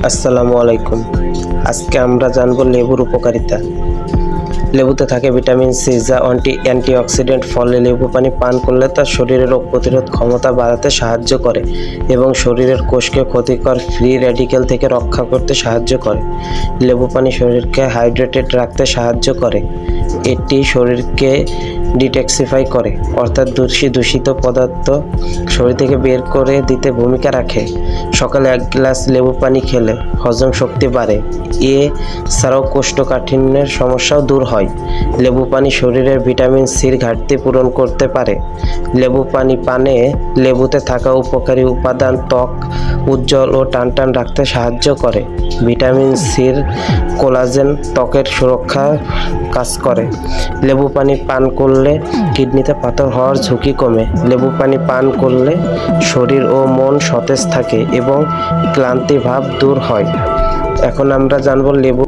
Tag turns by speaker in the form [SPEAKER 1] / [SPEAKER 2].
[SPEAKER 1] আসসালামু আলাইকুম। আজকে আমরা জানব লেবুর উপকারিতা। লেবুতে থাকে ভিটামিন সি, যা অ্যান্টিঅক্সিডেন্ট। ফলে লেবু পানি পান করলে তা শরীরের রোগ প্রতিরোধ ক্ষমতা বাড়াতে সাহায্য করে এবং শরীরের কোষকে ক্ষতিকর ফ্রি র্যাডিক্যাল থেকে রক্ষা করতে সাহায্য করে। লেবু পানি শরীরকে হাইড্রেটেড রাখতে সাহায্য করে। এটি শরীরকে ডিটক্সিফাই করে, অর্থাৎ দূষিত পদার্থ শরীর থেকে বের করে দিতে ভূমিকা রাখে। সকালে 1 গ্লাস লেবু পানি খেলে হজম শক্তি বাড়ে। এছাড়াও কোষ্ঠকাঠিন্যের সমস্যাও দূর হয়। লেবু পানি শরীরের ভিটামিন সির ঘাটতি পূরণ করতে পারে। লেবু পানি পানে লেবুতে থাকা উপকারী উপাদান ত্বক উজ্জ্বল ও টানটান রাখতে সাহায্য করে। ভিটামিন সির কোলাজেন ত্বকের সুরক্ষার কাজ করে। লেবু পানি পান করলে কিডনিতে পাথর হওয়ার ঝুঁকি কমে। লেবু পানি পান করলে শরীর ও মন সতেজ থাকে এবং ক্লান্তি ভাব দূর হয়। এখন আমরা জানব লেবু